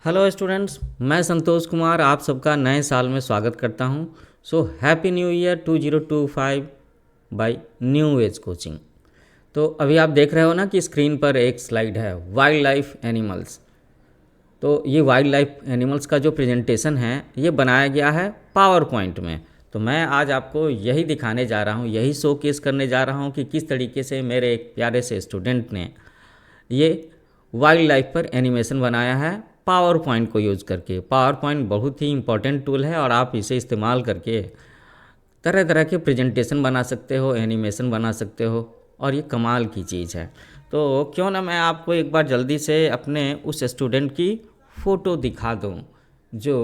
Hello students, मैं संतोष कुमार आप सबका नए साल में स्वागत करता हूं। So happy new year 2025 by new age coaching. तो अभी आप देख रहे हो ना कि स्क्रीन पर एक स्लाइड है वाइल्ड लाइफ एनिमल्स। तो ये वाइल्ड लाइफ एनिमल्स का जो प्रेजेंटेशन है ये बनाया गया है पावर पॉइंट में। तो मैं आज आपको यही दिखाने जा रहा हूँ, यही शोकेस करने जा रहा हूँ कि किस तरीके से मेरे एक प्यारे से स्टूडेंट ने ये वाइल्ड लाइफ पर एनिमेशन बनाया है पावर पॉइंट को यूज़ करके। पावर पॉइंट बहुत ही इंपॉर्टेंट टूल है और आप इसे इस्तेमाल करके तरह तरह के प्रेजेंटेशन बना सकते हो, एनिमेशन बना सकते हो और ये कमाल की चीज़ है। तो क्यों ना मैं आपको एक बार जल्दी से अपने उस स्टूडेंट की फ़ोटो दिखा दूँ जो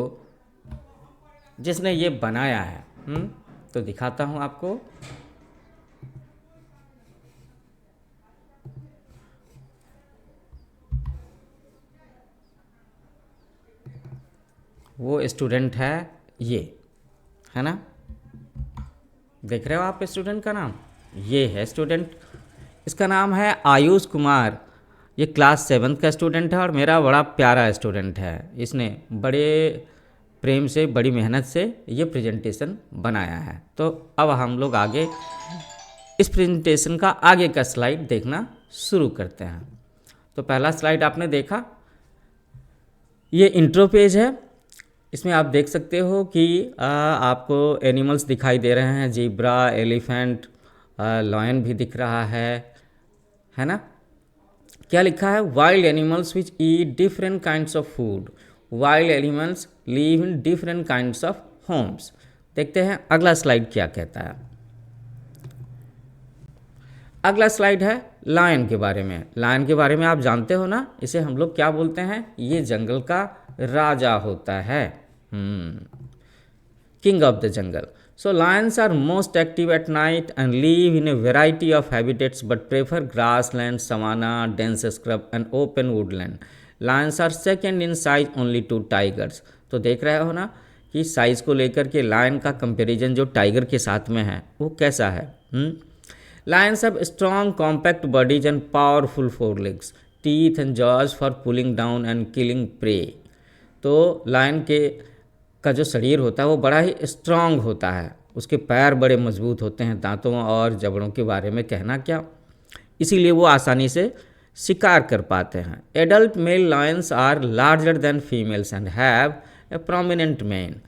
जिसने ये बनाया है। तो दिखाता हूँ आपको। वो स्टूडेंट है, ये है ना, देख रहे हो आप स्टूडेंट का नाम? ये है स्टूडेंट, इसका नाम है आयुष कुमार। ये क्लास 7th का स्टूडेंट है और मेरा बड़ा प्यारा स्टूडेंट है। इसने बड़े प्रेम से, बड़ी मेहनत से ये प्रेजेंटेशन बनाया है। तो अब हम लोग आगे इस प्रेजेंटेशन का आगे का स्लाइड देखना शुरू करते हैं। तो पहला स्लाइड आपने देखा, ये इंट्रो पेज है। इसमें आप देख सकते हो कि आपको एनिमल्स दिखाई दे रहे हैं, जीब्रा, एलिफेंट, लॉयन भी दिख रहा है ना। क्या लिखा है? Wild animals which eat different kinds of food, wild animals live in different kinds of homes. देखते हैं अगला स्लाइड क्या कहता है। अगला स्लाइड है लायन के बारे में। लायन के बारे में आप जानते हो ना, इसे हम लोग क्या बोलते हैं? ये जंगल का राजा होता है, king of the jungle. So lions are most active at night and live in a variety of habitats but prefer grassland, savanna, dense scrub and open woodland. Lions are second in size only to tigers. तो देख रहे हो ना कि size को लेकर के lion का कंपैरिजन जो टाइगर के साथ में है वो कैसा है। Lions have strong, compact bodies and powerful forelegs, teeth and jaws for pulling down and killing prey. तो लायन के का जो शरीर होता है वो बड़ा ही स्ट्रांग होता है, उसके पैर बड़े मजबूत होते हैं, दांतों और जबड़ों के बारे में कहना क्या, इसीलिए वो आसानी से शिकार कर पाते हैं। Adult male lions are larger than females and have a prominent mane.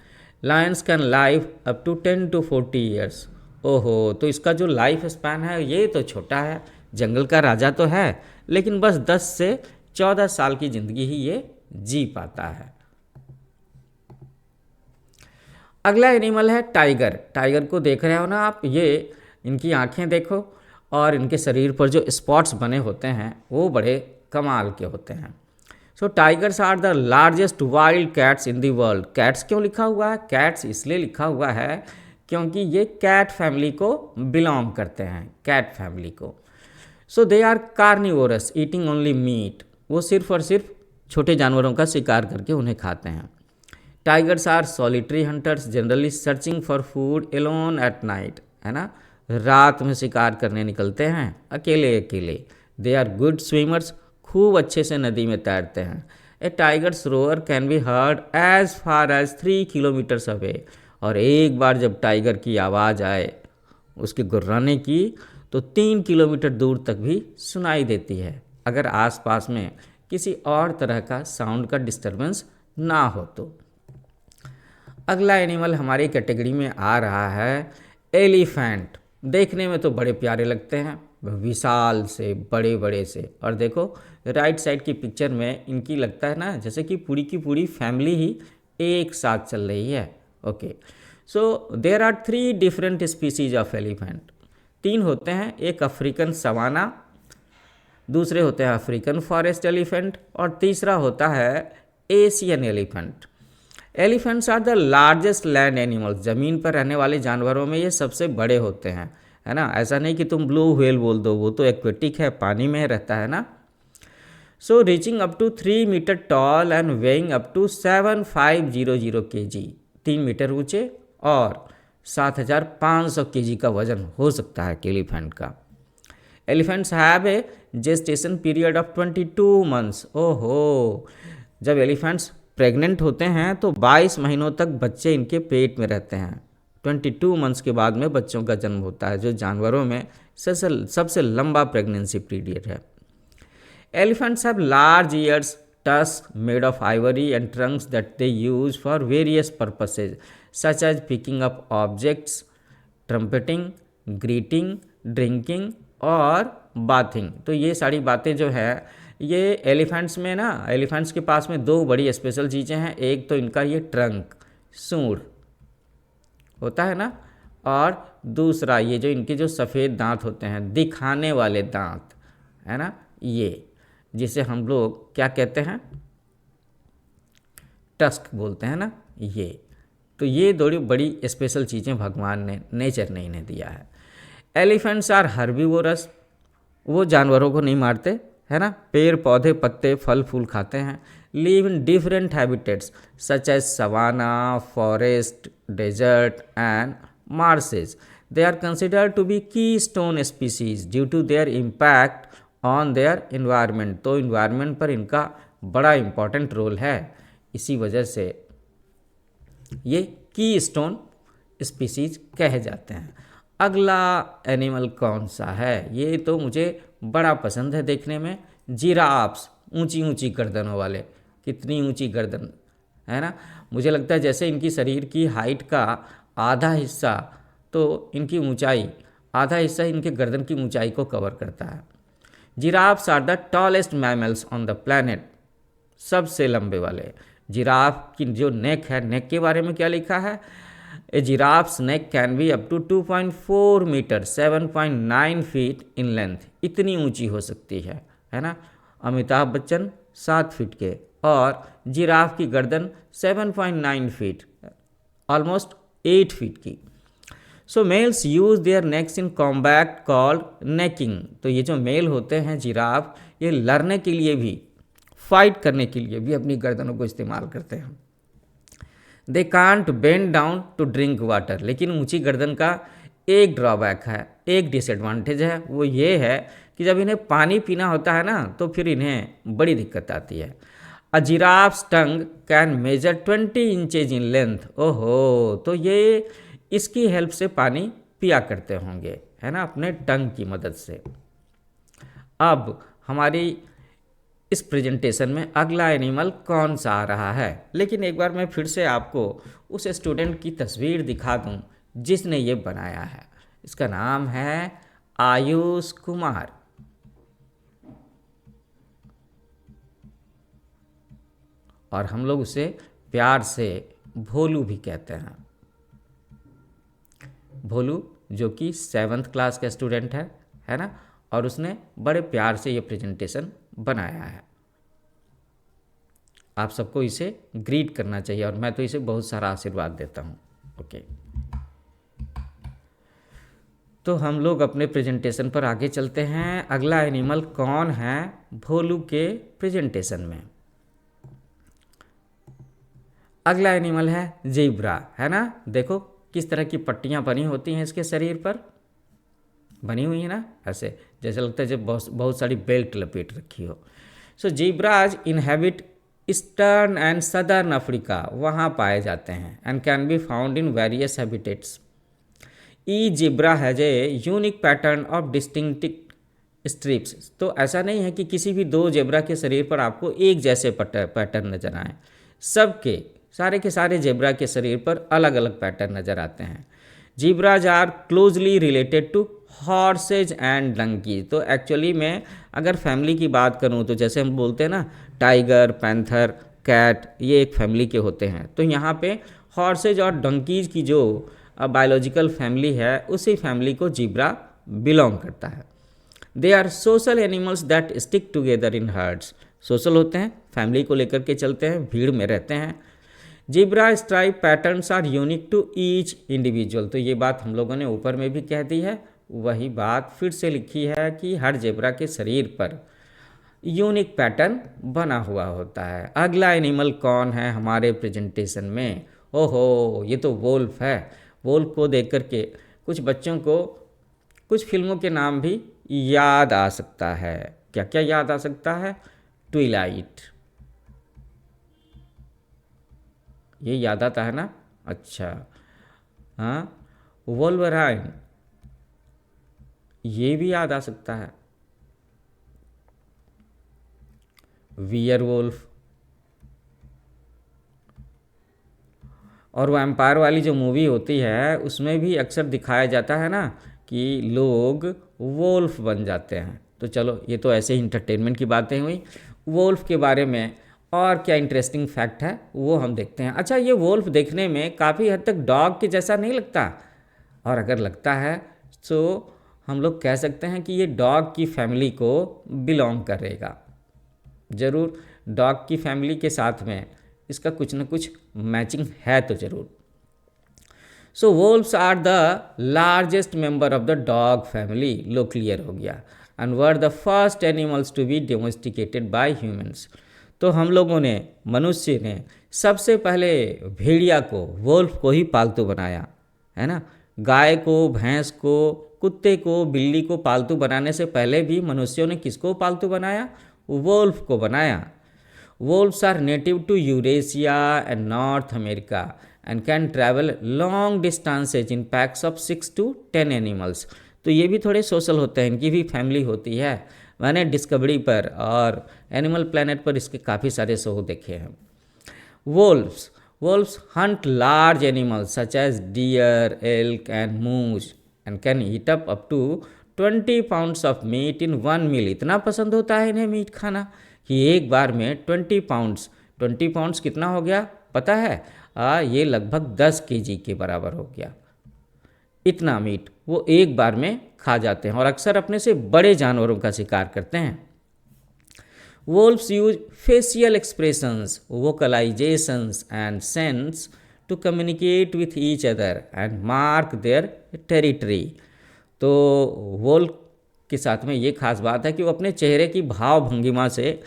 Lions can live up to 10 to 40 years. ओहो, तो इसका जो लाइफ स्पैन है ये तो छोटा है, जंगल का राजा तो है लेकिन बस 10 से 14 साल की ज़िंदगी ही ये जी पाता है। अगला एनिमल है टाइगर। टाइगर को देख रहे हो ना आप, ये इनकी आंखें देखो और इनके शरीर पर जो स्पॉट्स बने होते हैं वो बड़े कमाल के होते हैं। So tigers are the largest wild cats in the world. Cats क्यों लिखा हुआ है? कैट्स इसलिए लिखा हुआ है क्योंकि ये कैट फैमिली को बिलोंग करते हैं, कैट फैमिली को। So they are carnivorous eating only meat. वो सिर्फ और सिर्फ छोटे जानवरों का शिकार करके उन्हें खाते हैं। Tigers are solitary hunters generally searching for food alone at night, है ना, रात में शिकार करने निकलते हैं अकेले अकेले। दे आर गुड स्विमर्स, खूब अच्छे से नदी में तैरते हैं। A tiger's roar can be heard as far as 3 kilometres away. और एक बार जब टाइगर की आवाज़ आए उसके गुर्राने की तो 3 किलोमीटर दूर तक भी सुनाई देती है, अगर आसपास में किसी और तरह का साउंड का डिस्टरबेंस ना हो तो। अगला एनिमल हमारी कैटेगरी में आ रहा है एलिफेंट। देखने में तो बड़े प्यारे लगते हैं, विशाल से, बड़े बड़े से। और देखो राइट साइड की पिक्चर में इनकी लगता है ना जैसे कि पूरी की पूरी फैमिली ही एक साथ चल रही है। Okay, so there are 3 different species of elephant. 3 होते हैं, एक अफ्रीकन सवाना, दूसरे होते हैं अफ्रीकन फॉरेस्ट एलिफेंट और तीसरा होता है Asian elephant. Elephants are the largest land animals. ज़मीन पर रहने वाले जानवरों में ये सबसे बड़े होते हैं, है ना। ऐसा नहीं कि तुम ब्लू व्हेल बोल दो, वो तो एक्वेटिक है, पानी में रहता है ना। So reaching up to 3 metre tall and weighing up to 7500 kg। 3 metre ऊंचे और 7500 kg का वजन हो सकता है एलिफेंट का। Elephants have a gestation period of 22 months। ओहो, जब एलिफेंट्स प्रेग्नेंट होते हैं तो 22 महीनों तक बच्चे इनके पेट में रहते हैं। 22 मंथ्स के बाद में बच्चों का जन्म होता है, जो जानवरों में सबसे लंबा प्रेगनेंसी पीरियड है। Elephants have large years, tusks made of ivory and trunks that they use for various purposes such as picking up objects, trumpeting, greeting, drinking और bathing। तो ये सारी बातें जो है ये एलिफेंट्स में ना, एलिफेंट्स के पास में दो बड़ी स्पेशल चीज़ें हैं। एक तो इनका ये ट्रंक, सूंड होता है ना, और दूसरा ये जो इनके जो सफ़ेद दांत होते हैं, दिखाने वाले दांत है ना, ये जिसे हम लोग क्या कहते हैं, टस्क बोलते हैं ना, ये। तो ये दो बड़ी स्पेशल चीज़ें भगवान ने, नेचर ने इन्हें दिया है। एलिफेंट्स आर हर्बीवोरस, वो जानवरों को नहीं मारते है ना, पेड़ पौधे पत्ते फल फूल खाते हैं। Live in different habitats such as savanna, forest, desert and marshes. They are considered to be keystone species due to their impact on their environment. तो इन्वायरमेंट पर इनका बड़ा इम्पॉर्टेंट रोल है, इसी वजह से ये की स्टोन स्पीसीज कहे जाते हैं। अगला एनिमल कौन सा है, ये तो मुझे बड़ा पसंद है देखने में। जिराफ्स, ऊंची ऊंची गर्दनों वाले, कितनी ऊंची गर्दन है ना, मुझे लगता है जैसे इनकी शरीर की हाइट का आधा हिस्सा, तो इनकी ऊंचाई आधा हिस्सा इनके गर्दन की ऊंचाई को कवर करता है। Giraffes are the tallest mammals on the planet, सबसे लंबे वाले। जिराफ की जो नेक है, नेक के बारे में क्या लिखा है, a giraffe's neck can be up to 2.4 metre 7.9 feet in length, इतनी ऊंची हो सकती है ना। अमिताभ बच्चन 7 फीट के, और जिराफ की गर्दन 7.9 फीट, ऑलमोस्ट 8 फीट की। So males use their necks in combat called necking. तो ये जो मेल होते हैं जिराफ, ये लड़ने के लिए भी, फाइट करने के लिए भी अपनी गर्दनों को इस्तेमाल करते हैं। They can't bend down to drink water, लेकिन ऊंची गर्दन का एक ड्रॉबैक है, एक डिसएडवांटेज है, वो ये है कि जब इन्हें पानी पीना होता है ना, तो फिर इन्हें बड़ी दिक्कत आती है। A giraffe's tongue can measure 20 inches in length. ओहो, तो ये इसकी हेल्प से पानी पिया करते होंगे है ना, अपने टंग की मदद से। अब हमारी इस प्रेजेंटेशन में अगला एनिमल कौन सा आ रहा है, लेकिन एक बार मैं फिर से आपको उस स्टूडेंट की तस्वीर दिखा दूं जिसने ये बनाया है। इसका नाम है आयुष कुमार। और हम लोग उसे प्यार से भोलू भी कहते हैं। भोलू जो कि 7th क्लास का स्टूडेंट है ना, और उसने बड़े प्यार से ये प्रेजेंटेशन बनाया है। आप सबको इसे ग्रीट करना चाहिए, और मैं तो इसे बहुत सारा आशीर्वाद देता हूँ। ओके, तो हम लोग अपने प्रेजेंटेशन पर आगे चलते हैं। अगला एनिमल कौन है भोलू के प्रेजेंटेशन में? अगला एनिमल है ज़ेब्रा, है ना। देखो किस तरह की पट्टियाँ बनी होती हैं इसके शरीर पर, बनी हुई है ना, ऐसे जैसे लगता है जब बहुत सारी बेल्ट लपेट रखी हो। So zebras inhabit eastern and southern Africa, वहाँ पाए जाते हैं, and can be found in various habitats. Each zebra has a unique pattern of distinctive stripes. तो ऐसा नहीं है कि किसी भी दो ज़ेब्रा के शरीर पर आपको एक जैसे पैटर्न नजर आए, सबके सारे के सारे ज़ेब्रा के शरीर पर अलग अलग पैटर्न नज़र आते हैं। Zebras are closely related to horses and donkey. तो एक्चुअली मैं अगर फैमिली की बात करूं तो जैसे हम बोलते हैं ना, टाइगर, पैंथर, कैट, ये एक फैमिली के होते हैं। तो यहाँ पे हॉर्सेज और डंकीज की जो बायोलॉजिकल फैमिली है, उसी फैमिली को ज़ेब्रा बिलोंग करता है। They are social animals that stick together in herds. Social होते हैं, फैमिली को लेकर के चलते हैं, भीड़ में रहते हैं। Zebra stripe patterns are unique to each individual. तो ये बात हम लोगों ने ऊपर में भी कह दी है, वही बात फिर से लिखी है कि हर ज़ेब्रा के शरीर पर यूनिक पैटर्न बना हुआ होता है। अगला एनिमल कौन है हमारे प्रेजेंटेशन में? ओहो, ये तो वोल्फ है। वोल्फ को देख करके कुछ बच्चों को कुछ फिल्मों के नाम भी याद आ सकता है। क्या क्या याद आ सकता है? ट्विलाइट, ये याद आता है ना? अच्छा, हाँ, वोल्वराइन, ये भी याद आ सकता है। वियरवुल्फ, और वो एम्पायर वाली जो मूवी होती है उसमें भी अक्सर दिखाया जाता है ना कि लोग वोल्फ बन जाते हैं। तो चलो, ये तो ऐसे ही इंटरटेनमेंट की बातें हुई। वोल्फ के बारे में और क्या इंटरेस्टिंग फैक्ट है वो हम देखते हैं। अच्छा, ये वोल्फ देखने में काफ़ी हद तक डॉग के जैसा नहीं लगता? और अगर लगता है तो हम लोग कह सकते हैं कि ये डॉग की फैमिली को बिलोंग करेगा। ज़रूर डॉग की फैमिली के साथ में इसका कुछ ना कुछ मैचिंग है तो ज़रूर। So wolves are the largest member of the dog family, लो क्लियर हो गया, and were the first animals to be domesticated by humans. तो हम लोगों ने, मनुष्य ने सबसे पहले भेड़िया को, वोल्फ को ही पालतू बनाया, है ना। गाय को, भैंस को, कुत्ते को, बिल्ली को पालतू बनाने से पहले भी मनुष्यों ने किसको पालतू बनाया? वोल्फ को बनाया। Wolves are native to Eurasia and North America and can travel long distances in packs of 6 to 10 animals। तो ये भी थोड़े सोशल होते हैं, इनकी भी फैमिली होती है। मैंने डिस्कवरी पर और एनिमल प्लैनेट पर इसके काफ़ी सारे शो देखे हैं। Wolves hunt large animals such as deer, elk and moose and can eat up to 20 pounds of meat in one meal। इतना पसंद होता है इन्हें मीट खाना कि एक बार में 20 पाउंड्स कितना हो गया पता है? ये लगभग 10 केजी के बराबर हो गया। इतना मीट वो एक बार में खा जाते हैं और अक्सर अपने से बड़े जानवरों का शिकार करते हैं। Wolves use facial expressions, vocalizations and scents to communicate with each other and mark their territory। तो वोल्फ के साथ में ये खास बात है कि वो अपने चेहरे की भाव भंगिमा से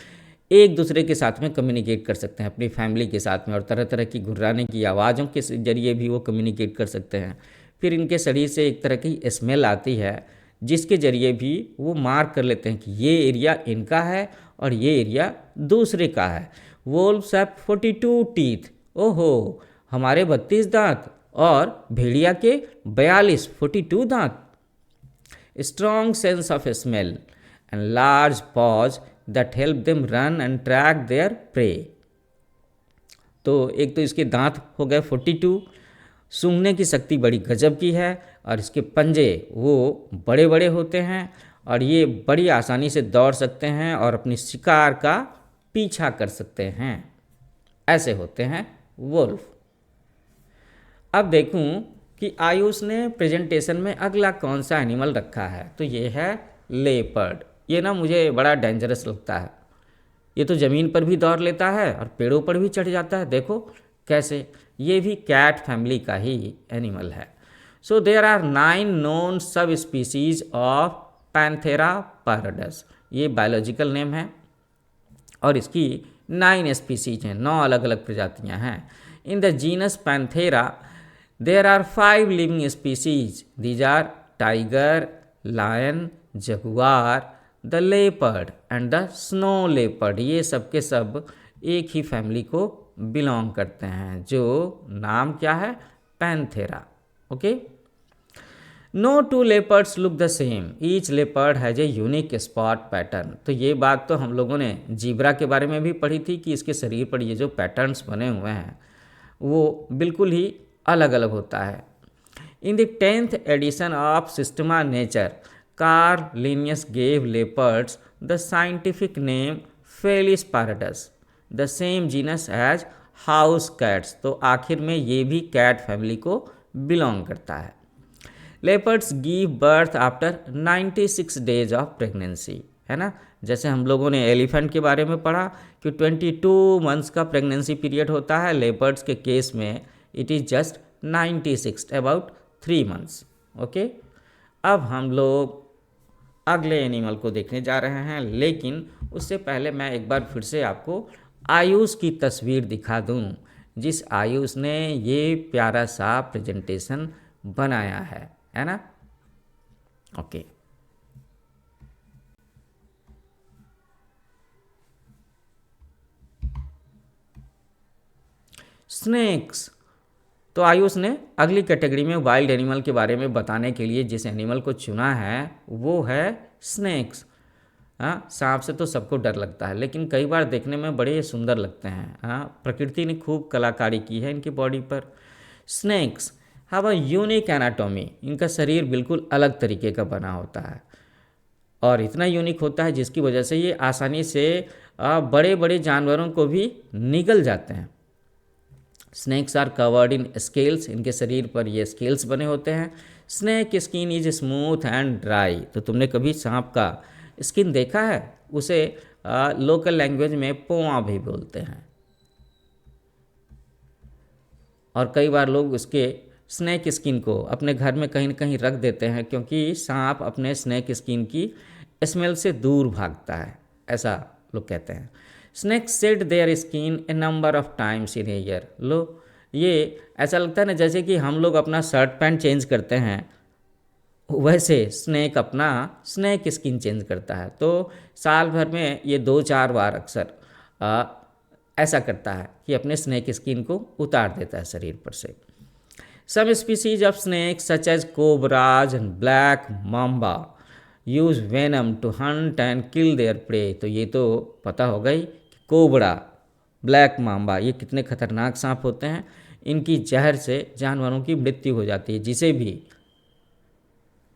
एक दूसरे के साथ में कम्युनिकेट कर सकते हैं, अपनी फैमिली के साथ में, और तरह तरह की घुर्राने की आवाज़ों के जरिए भी वो कम्युनिकेट कर सकते हैं। फिर इनके शरीर से एक तरह की स्मेल आती है जिसके ज़रिए भी वो मार्क कर लेते हैं कि ये एरिया इनका है और ये एरिया दूसरे का है। Wolves have 42 teeth. ओहो, हमारे 32 दांत और भेड़िया के 42 दांत। Strong sense of smell and large pause that help them run and track there prey. तो एक तो इसके दांत हो गए 42, सूंघने की शक्ति बड़ी गजब की है, और इसके पंजे वो बड़े बड़े होते हैं और ये बड़ी आसानी से दौड़ सकते हैं और अपनी शिकार का पीछा कर सकते हैं। ऐसे होते हैं वुल्फ। अब देखूं कि आयुष ने प्रेजेंटेशन में अगला कौन सा एनिमल रखा है। तो ये है लेपर्ड। ये ना मुझे बड़ा डेंजरस लगता है। ये तो ज़मीन पर भी दौड़ लेता है और पेड़ों पर भी चढ़ जाता है। देखो कैसे, ये भी कैट फैमिली का ही एनिमल है। सो there are 9 known sub species of Panthera पारडस। ये बायोलॉजिकल नेम है और इसकी 9 स्पीसीज हैं, 9 अलग अलग प्रजातियां हैं। In the genus Panthera there are 5 living species. These are tiger, lion, jaguar, the leopard and the snow leopard. ये सब के सब एक ही फैमिली को बिलोंग करते हैं, जो नाम क्या है? Panthera. Okay. No two leopards look the same, each leopard has a unique spot pattern. तो ये बात तो हम लोगों ने जीब्रा के बारे में भी पढ़ी थी कि इसके शरीर पर ये जो पैटर्न्स बने हुए हैं वो बिल्कुल ही अलग अलग होता है। In the 10th edition of Systema Naturae, Carl Linnaeus gave leopards the scientific name Felis pardus, the same genus as house cats. तो आखिर में ये भी कैट फैमिली को बिलोंग करता है। Leopards give birth after 96 days of pregnancy, है ना। जैसे हम लोगों ने एलिफेंट के बारे में पढ़ा कि 22 मंथ्स का प्रेगनेंसी पीरियड होता है, लेपर्ड्स के केस में it is just 96, about 3 months. Okay. अब हम लोग अगले एनिमल को देखने जा रहे हैं, लेकिन उससे पहले मैं एक बार फिर से आपको आयुष की तस्वीर दिखा दूं, जिस आयुष ने ये प्यारा सा प्रेजेंटेशन बनाया है ना। ओके। स्नेक्स। तो आयुष ने अगली कैटेगरी में वाइल्ड एनिमल के बारे में बताने के लिए जिस एनिमल को चुना है वो है स्नेक्स। हाँ, सांप से तो सबको डर लगता है, लेकिन कई बार देखने में बड़े सुंदर लगते हैं। हाँ, प्रकृति ने खूब कलाकारी की है इनकी बॉडी पर। Snakes have a unique anatomy. इनका शरीर बिल्कुल अलग तरीके का बना होता है और इतना यूनिक होता है जिसकी वजह से ये आसानी से बड़े बड़े जानवरों को भी निगल जाते हैं। Snakes are covered in scales. इनके शरीर पर ये स्केल्स बने होते हैं। Snake skin is smooth and dry. तो तुमने कभी सांप का स्किन देखा है? उसे लोकल लैंग्वेज में पोआ भी बोलते हैं। और कई बार लोग उसके स्नेक स्किन को अपने घर में कहीं न कहीं रख देते हैं, क्योंकि सांप अपने स्नेक स्किन की स्मेल से दूर भागता है, ऐसा लोग कहते हैं। Snakes shed their skin a number of times in a year. लो, ये ऐसा लगता है ना जैसे कि हम लोग अपना शर्ट पैंट चेंज करते हैं, वैसे स्नेक अपना स्नेक स्किन चेंज करता है। तो साल भर में ये 2-4 बार अक्सर ऐसा करता है कि अपने स्नेक स्किन को उतार देता है शरीर पर से। Some species of snakes such as cobras and black mamba use venom to hunt and kill their prey. तो ये तो पता होगा ही कि कोबरा, ब्लैक माम्बा ये कितने खतरनाक सांप होते हैं। इनकी जहर से जानवरों की मृत्यु हो जाती है, जिसे भी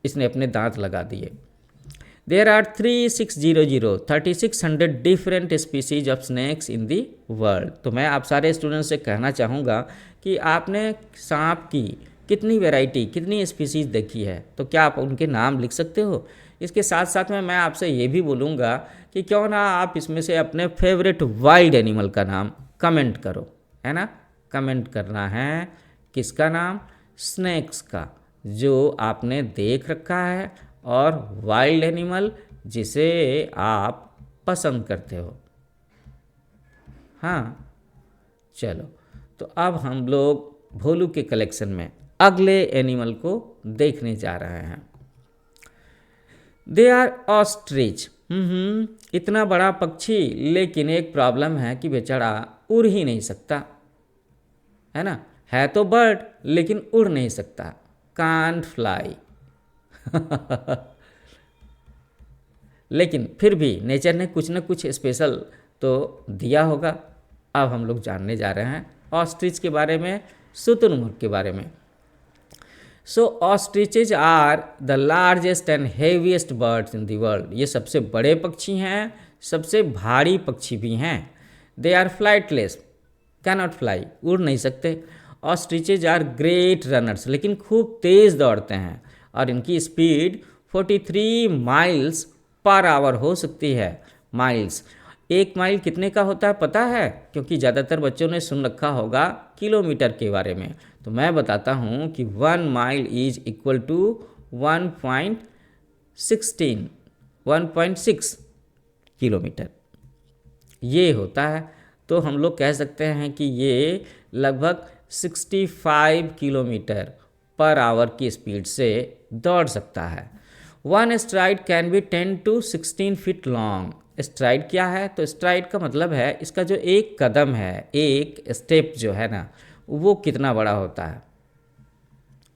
इसने अपने दांत लगा दिए। There are 3600 different species of snakes in the world. तो मैं आप सारे स्टूडेंट्स से कहना चाहूँगा कि आपने सांप की कितनी वैरायटी, कितनी स्पीसीज देखी है, तो क्या आप उनके नाम लिख सकते हो? इसके साथ साथ में मैं आपसे ये भी बोलूँगा कि क्यों ना आप इसमें से अपने फेवरेट वाइल्ड एनिमल का नाम कमेंट करो, है ना। कमेंट करना है किसका नाम? स्नैक्स का, जो आपने देख रखा है और वाइल्ड एनिमल जिसे आप पसंद करते हो। हाँ, चलो तो अब हम लोग भोलू के कलेक्शन में अगले एनिमल को देखने जा रहे हैं। They are ostrich. इतना बड़ा पक्षी, लेकिन एक प्रॉब्लम है कि बेचारा उड़ ही नहीं सकता, है ना। है तो बर्ड लेकिन उड़ नहीं सकता, कांट फ्लाई। लेकिन फिर भी नेचर ने कुछ न कुछ स्पेशल तो दिया होगा। अब हम लोग जानने जा रहे हैं ऑस्ट्रिच के बारे में, शुतुरमुर्ग के बारे में। So ostriches are the largest and heaviest birds in the world. ये सबसे बड़े पक्षी हैं, सबसे भारी पक्षी भी हैं। They are flightless, cannot fly, उड़ नहीं सकते। ऑस्ट्रिचेज आर ग्रेट रनर्स, लेकिन खूब तेज़ दौड़ते हैं और इनकी स्पीड 43 माइल्स पर आवर हो सकती है। माइल्स, 1 माइल कितने का होता है पता है? क्योंकि ज़्यादातर बच्चों ने सुन रखा होगा किलोमीटर के बारे में, तो मैं बताता हूँ कि 1 mile is equal to 1.6 kilometre ये होता है। तो हम लोग कह सकते हैं कि ये लगभग 65 किलोमीटर पर आवर की स्पीड से दौड़ सकता है। 1 STRIDE can be 10 to 16 feet long. STRIDE क्या है? तो स्ट्राइड का मतलब है इसका जो एक कदम है, एक स्टेप जो है ना, वो कितना बड़ा होता है।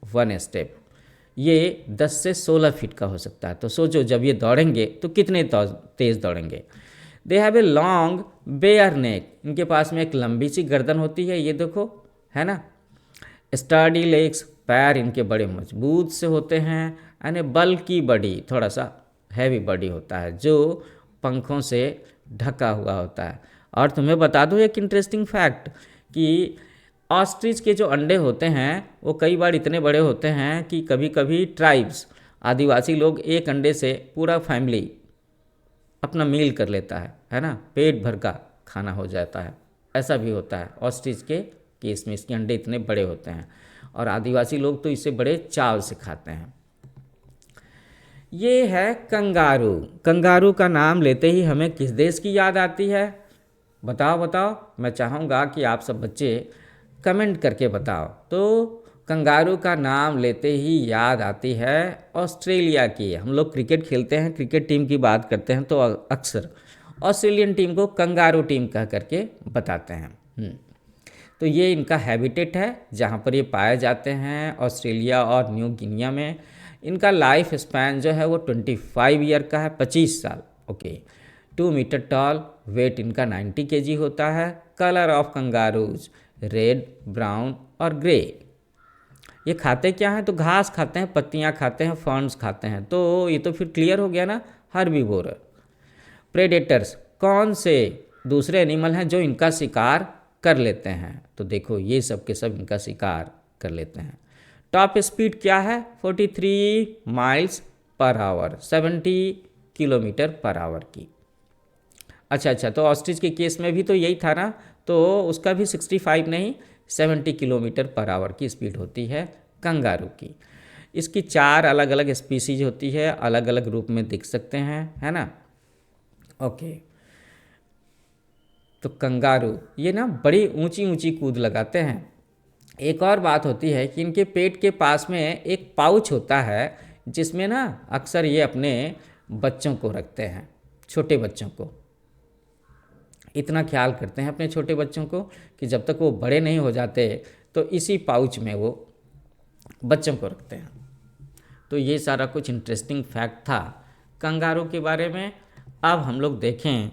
1 स्टेप ये 10 से 16 फीट का हो सकता है। तो सोचो जब ये दौड़ेंगे तो कितने तेज़ दौड़ेंगे। They have a long bare neck. इनके पास में एक लंबी सी गर्दन होती है, ये देखो, है ना। स्टर्डी लेग्स, पैर इनके बड़े मजबूत से होते हैं। एंड ए बल्की बॉडी, थोड़ा सा हैवी बॉडी होता है जो पंखों से ढका हुआ होता है। और तुम्हें बता दूं एक इंटरेस्टिंग फैक्ट कि ऑस्ट्रिच के जो अंडे होते हैं वो कई बार इतने बड़े होते हैं कि कभी कभी ट्राइब्स, आदिवासी लोग एक अंडे से पूरा फैमिली अपना मील कर लेता है ना, पेट भर का खाना हो जाता है। ऐसा भी होता है ऑस्ट्रिच के केस में, इसके अंडे इतने बड़े होते हैं और आदिवासी लोग तो इसे बड़े चाव से खाते हैं। ये है कंगारू। कंगारू का नाम लेते ही हमें किस देश की याद आती है? बताओ बताओ, मैं चाहूँगा कि आप सब बच्चे कमेंट करके बताओ। तो कंगारू का नाम लेते ही याद आती है ऑस्ट्रेलिया की। हम लोग क्रिकेट खेलते हैं, क्रिकेट टीम की बात करते हैं तो अक्सर ऑस्ट्रेलियन टीम को कंगारू टीम कह करके बताते हैं। तो ये इनका हैबिटेट है जहाँ पर ये पाए जाते हैं, ऑस्ट्रेलिया और न्यू गिनिया में। इनका लाइफ स्पैन जो है वो 25 ईयर का है, 25 साल। ओके, 2 मीटर टॉल, वेट इनका 90 केजी होता है। Colour of kangaroos red, brown और ग्रे। ये खाते क्या हैं? तो घास खाते हैं, पत्तियाँ खाते हैं, फर्न्स खाते हैं। तो ये तो फिर क्लियर हो गया ना, हर्बीवोर। प्रेडेटर्स कौन से दूसरे एनिमल हैं जो इनका शिकार कर लेते हैं? तो देखो ये सब के सब इनका शिकार कर लेते हैं। टॉप स्पीड क्या है? 43 miles per hour, 70 kilometre per hour की। अच्छा, तो ऑस्ट्रिच के केस में भी तो यही था ना, तो उसका भी 65 नहीं 70 किलोमीटर पर आवर की स्पीड होती है कंगारू की। इसकी 4 अलग अलग स्पीसीज होती है, अलग अलग रूप में दिख सकते हैं, है ना। ओके, तो कंगारू ये ना बड़ी ऊंची ऊंची कूद लगाते हैं। एक और बात होती है कि इनके पेट के पास में एक पाउच होता है जिसमें ना अक्सर ये अपने बच्चों को रखते हैं, छोटे बच्चों को। इतना ख्याल करते हैं अपने छोटे बच्चों को कि जब तक वो बड़े नहीं हो जाते तो इसी पाउच में वो बच्चों को रखते हैं। तो ये सारा कुछ इंटरेस्टिंग फैक्ट था कंगारू के बारे में। अब हम लोग देखें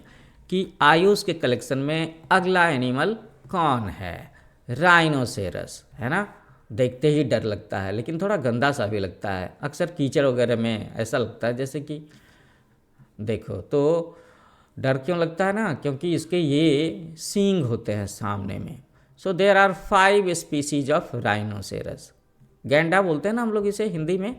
कि आयुष के कलेक्शन में अगला एनिमल कौन है? राइनोसेरस, है ना। देखते ही डर लगता है, लेकिन थोड़ा गंदा सा भी लगता है। अक्सर कीचड़ वगैरह में ऐसा लगता है जैसे कि, देखो तो डर क्यों लगता है ना, क्योंकि इसके ये सींग होते हैं सामने में। So there are 5 species of rhinoceros. गैंडा बोलते हैं ना हम लोग इसे हिंदी में।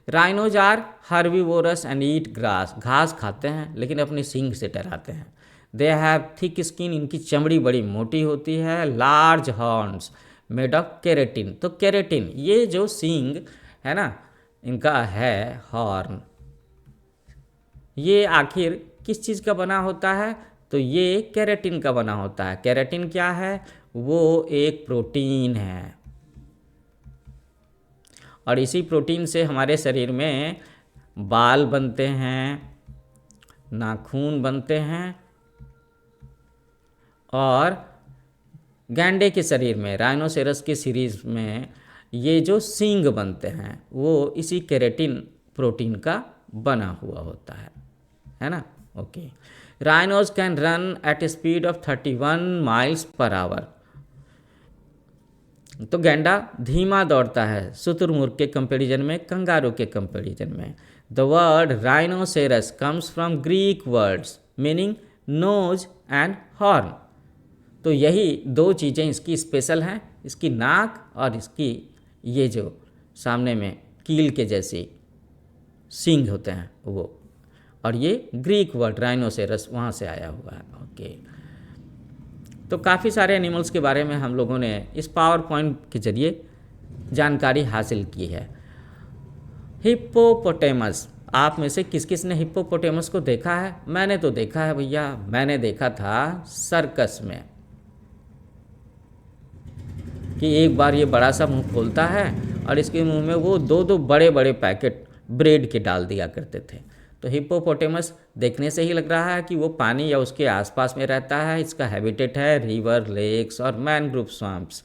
Rhinos are herbivorous and eat grass. घास खाते हैं लेकिन अपनी सींग से डराते हैं। दे हैव थिक स्किन, इनकी चमड़ी बड़ी मोटी होती है। Large horns made of keratin. तो केरेटिन, ये जो सींग है ना इनका है हॉर्न, ये आखिर किस चीज़ का बना होता है? तो ये केरेटिन का बना होता है। केरेटिन क्या है? वो एक प्रोटीन है, और इसी प्रोटीन से हमारे शरीर में बाल बनते हैं, नाखून बनते हैं, और गैंडे के शरीर में, राइनोसेरस के सीरीज में ये जो सींग बनते हैं वो इसी केरेटिन प्रोटीन का बना हुआ होता है ना। Okay, rhinos can run at A speed of 31 miles per hour. तो गैंडा धीमा दौड़ता है शुतुरमुर्ग के कंपैरिजन में, कंगारू के कंपैरिजन में। The word rhinoceros comes from Greek words meaning nose and horn. तो यही 2 चीज़ें इसकी स्पेशल हैं, इसकी नाक और इसकी ये जो सामने में कील के जैसे सींग होते हैं वो। और ये ग्रीक वर्ड राइनोसेरस वहाँ से आया हुआ है। ओके, तो काफ़ी सारे एनिमल्स के बारे में हम लोगों ने इस पावर पॉइंट के जरिए जानकारी हासिल की है। हिप्पोपोटेमस, आप में से किस किस ने हिप्पोपोटेमस को देखा है? मैंने तो देखा है भैया, मैंने देखा था सर्कस में कि एक बार ये बड़ा सा मुंह खोलता है और इसके मुंह में वो 2-2 बड़े बड़े पैकेट ब्रेड के डाल दिया करते थे। तो हिप्पोपोटेमस देखने से ही लग रहा है कि वो पानी या उसके आसपास में रहता है। इसका हैबिटेट है रिवर, लेक्स और मैनग्रोव स्वाम्प्स।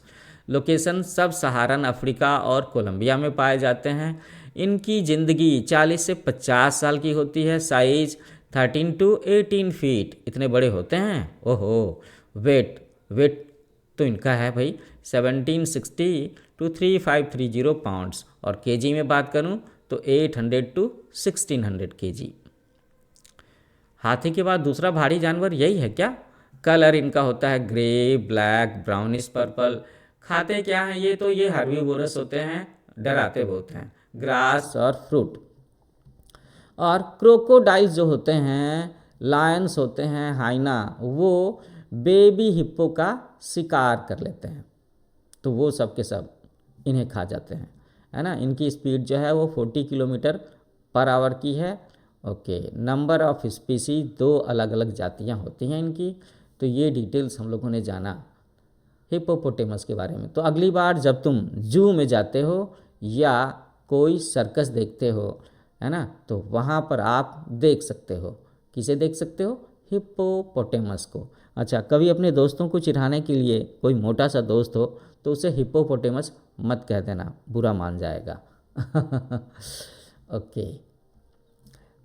लोकेशन सब सहारन अफ्रीका और कोलंबिया में पाए जाते हैं। इनकी ज़िंदगी 40 से 50 साल की होती है। साइज 13 to 18 फीट, इतने बड़े होते हैं। ओहो, वेट तो इनका है भाई 1760 to 3530 पाउंड्स, और केजी में बात करूं तो 800 to 1600 केजी। हाथी के बाद दूसरा भारी जानवर यही है क्या? कलर इनका होता है ग्रे, ब्लैक, ब्राउनिश, पर्पल। खाते क्या हैं ये? तो ये हर्बीवोरस होते हैं, डराते बहुत हैं, ग्रास और फ्रूट। और क्रोकोडाइल्स जो होते हैं, लायंस होते हैं, हाइना, वो बेबी हिप्पो का शिकार कर लेते हैं। तो वो सब के सब इन्हें खा जाते हैं, है ना। इनकी स्पीड जो है वो 40 किलोमीटर पर आवर की है। ओके, नंबर ऑफ स्पीसीज 2 अलग अलग जातियां होती हैं इनकी। तो ये डिटेल्स हम लोगों ने जाना हिप्पोपोटेमस के बारे में। तो अगली बार जब तुम जू में जाते हो या कोई सर्कस देखते हो, है ना, तो वहाँ पर आप देख सकते हो, किसे देख सकते हो? हिप्पोपोटेमस को। अच्छा, कभी अपने दोस्तों को चिढ़ाने के लिए कोई मोटा सा दोस्त हो तो उसे हिप्पोपोटेमस मत कह देना, बुरा मान जाएगा। ओके,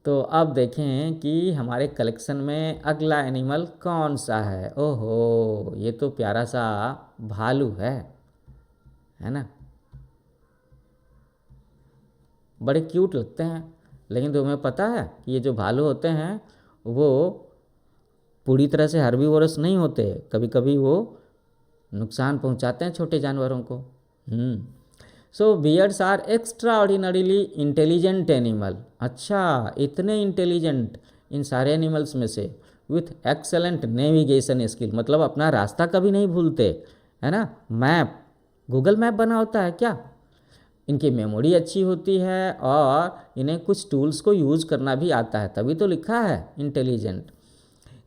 तो अब देखें कि हमारे कलेक्शन में अगला एनिमल कौन सा है। ओहो, ये तो प्यारा सा भालू है ना। बड़े क्यूट लगते हैं, लेकिन तुम्हें पता है कि ये जो भालू होते हैं वो पूरी तरह से हर्बीवोरस नहीं होते, कभी कभी वो नुकसान पहुंचाते हैं छोटे जानवरों को। So bears are extraordinarily intelligent animal. अच्छा, इतने इंटेलिजेंट इन सारे एनिमल्स में से, विथ एक्सेलेंट नेविगेशन स्किल, मतलब अपना रास्ता कभी नहीं भूलते, है ना। मैप, गूगल मैप बना होता है क्या। इनकी मेमोरी अच्छी होती है और इन्हें कुछ टूल्स को यूज़ करना भी आता है, तभी तो लिखा है intelligent.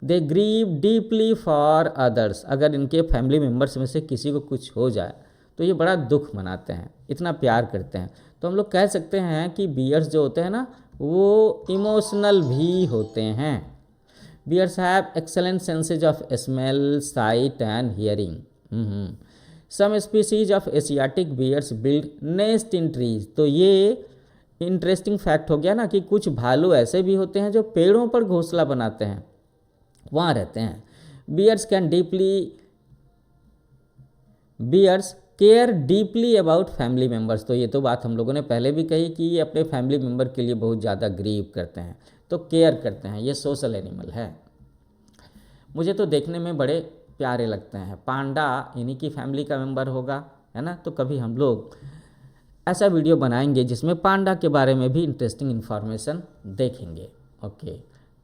They grieve deeply for others, अगर इनके फैमिली मेम्बर्स में से किसी को कुछ हो जाए तो ये बड़ा दुख मनाते हैं, इतना प्यार करते हैं। तो हम लोग कह सकते हैं कि बियर्स जो होते हैं ना वो इमोशनल भी होते हैं। Bears have excellent senses of smell, sight and hearing. Some species of Asiatic bears build nest in trees. तो ये इंटरेस्टिंग फैक्ट हो गया ना कि कुछ भालू ऐसे भी होते हैं जो पेड़ों पर घोंसला बनाते हैं, वहाँ रहते हैं। Bears care deeply about family members. तो ये तो बात हम लोगों ने पहले भी कही कि ये अपने फैमिली मेम्बर के लिए बहुत ज़्यादा ग्रीव करते हैं, तो केयर करते हैं। ये सोशल एनिमल है। मुझे तो देखने में बड़े प्यारे लगते हैं। पांडा इन्हीं की फैमिली का मेम्बर होगा, है ना। तो कभी हम लोग ऐसा वीडियो बनाएंगे जिसमें पांडा के बारे में भी इंटरेस्टिंग इन्फॉर्मेशन देखेंगे। ओके,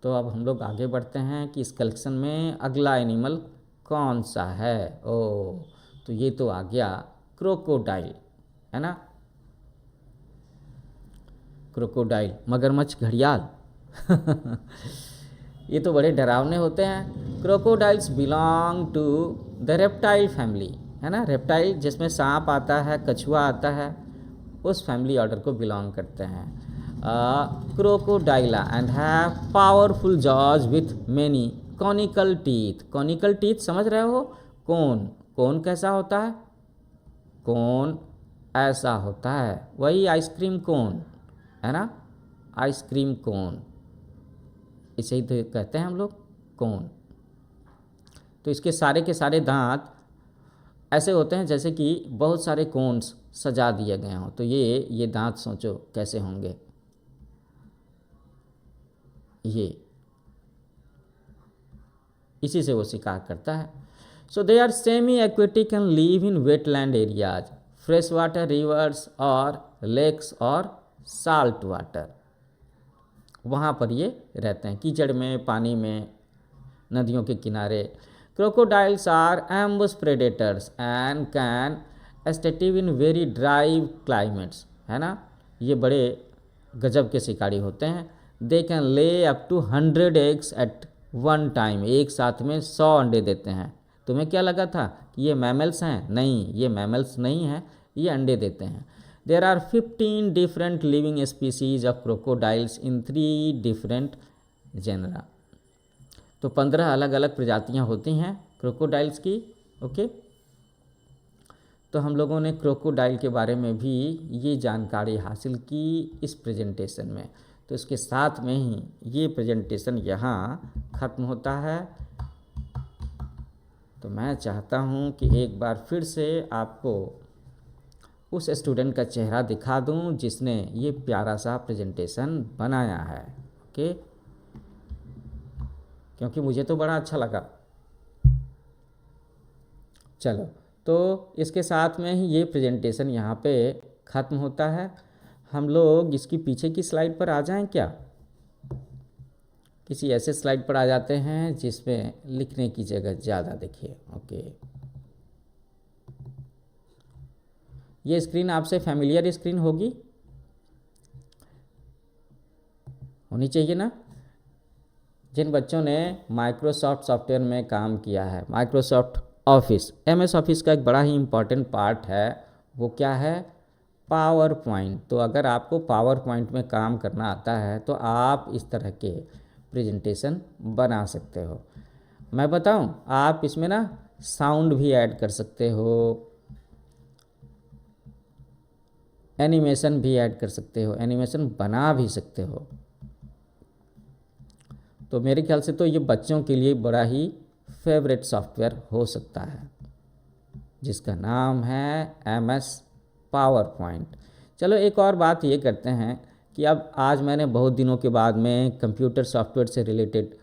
तो अब हम लोग आगे बढ़ते हैं कि इस कलेक्शन में अगला एनिमल कौन सा है। ओ, तो ये तो आ गया क्रोकोडाइल, है ना। क्रोकोडाइल, मगरमच्छ, घड़ियाल। ये तो बड़े डरावने होते हैं। Crocodiles belong to the reptile family, है ना। रेप्टाइल जिसमें सांप आता है, कछुआ आता है, उस फैमिली ऑर्डर को बिलोंग करते हैं। Crocodylia and have powerful jaws with many conical teeth. Conical teeth समझ रहे हो, कोन कैसा होता है, कोन ऐसा होता है, वही आइसक्रीम कोन, है ना। आइसक्रीम कोन, इसे ही तो कहते हैं हम लोग, कोन। तो इसके सारे के सारे दांत ऐसे होते हैं जैसे कि बहुत सारे कोन्स सजा दिए गए हों। तो ये दांत सोचो कैसे होंगे। ये इसी से वो शिकार करता है। So they are semi aquatic and live in wetland areas, fresh water rivers और लेक्स और साल्ट वाटर। वहाँ पर ये रहते हैं, कीचड़ में, पानी में, नदियों के किनारे। Crocodiles are ambush predators and can aestivate in very dry climates, है ना। ये बड़े गजब के शिकारी होते हैं। They can lay up to 100 eggs at one time, एक साथ में 100 अंडे देते हैं। तुम्हें क्या लगा था कि ये मैमल्स हैं? नहीं, ये मैमल्स नहीं हैं, ये अंडे देते हैं। There are 15 different living species of crocodiles in 3 different genera। तो 15 अलग अलग प्रजातियां होती हैं क्रोकोडाइल्स की। ओके, तो हम लोगों ने क्रोकोडाइल के बारे में भी ये जानकारी हासिल की इस प्रेजेंटेशन में। तो इसके साथ में ही ये प्रेजेंटेशन यहाँ ख़त्म होता है। तो मैं चाहता हूँ कि एक बार फिर से आपको उस स्टूडेंट का चेहरा दिखा दूं जिसने ये प्यारा सा प्रेजेंटेशन बनाया है। ओके, क्योंकि मुझे तो बड़ा अच्छा लगा। चलो, तो इसके साथ में ही ये प्रेजेंटेशन यहाँ पे ख़त्म होता है। हम लोग इसकी पीछे की स्लाइड पर आ जाएं क्या? किसी ऐसे स्लाइड पर आ जाते हैं जिसमें लिखने की जगह ज़्यादा दिखे। ओके, ये स्क्रीन आपसे फैमिलियर स्क्रीन होनी चाहिए ना। जिन बच्चों ने माइक्रोसॉफ्ट सॉफ्टवेयर में काम किया है, माइक्रोसॉफ्ट ऑफिस, MS ऑफिस का एक बड़ा ही इम्पॉर्टेंट पार्ट है, वो क्या है? Power point. तो अगर आपको पावर पॉइंट में काम करना आता है तो आप इस तरह के प्रेजेंटेशन बना सकते हो। मैं बताऊं, आप इसमें ना साउंड भी ऐड कर सकते हो, एनिमेशन भी ऐड कर सकते हो, एनिमेशन बना भी सकते हो। तो मेरे ख्याल से तो ये बच्चों के लिए बड़ा ही फेवरेट सॉफ्टवेयर हो सकता है, जिसका नाम है MS पावर पॉइंट। चलो एक और बात ये करते हैं कि अब आज मैंने बहुत दिनों के बाद में कंप्यूटर सॉफ्टवेयर से रिलेटेड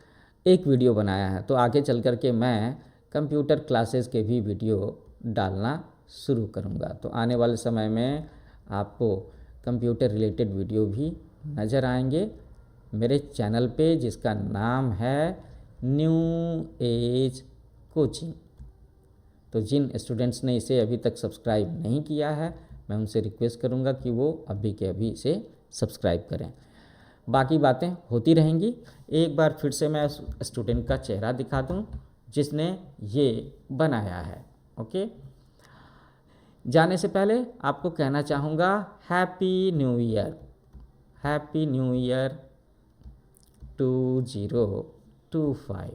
एक वीडियो बनाया है, तो आगे चल कर के मैं कंप्यूटर क्लासेस के भी वीडियो डालना शुरू करूँगा। तो आने वाले समय में आपको कंप्यूटर रिलेटेड वीडियो भी नज़र आएंगे मेरे चैनल पे, जिसका नाम है न्यू एज कोचिंग। तो जिन स्टूडेंट्स ने इसे अभी तक सब्सक्राइब नहीं किया है, मैं उनसे रिक्वेस्ट करूंगा कि वो अभी के अभी इसे सब्सक्राइब करें। बाकी बातें होती रहेंगी। एक बार फिर से मैं स्टूडेंट का चेहरा दिखा दूं जिसने ये बनाया है। ओके, जाने से पहले आपको कहना चाहूँगा happy new year, happy new year 2025।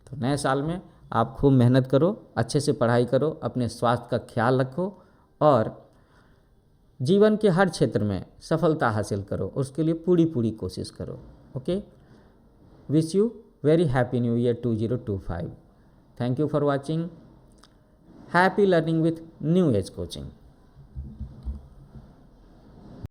तो नए साल में आप खूब मेहनत करो, अच्छे से पढ़ाई करो, अपने स्वास्थ्य का ख्याल रखो और जीवन के हर क्षेत्र में सफलता हासिल करो, उसके लिए पूरी कोशिश करो। Okay, wish you very happy new year 2025। Thank you for watching. Happy learning with new age coaching.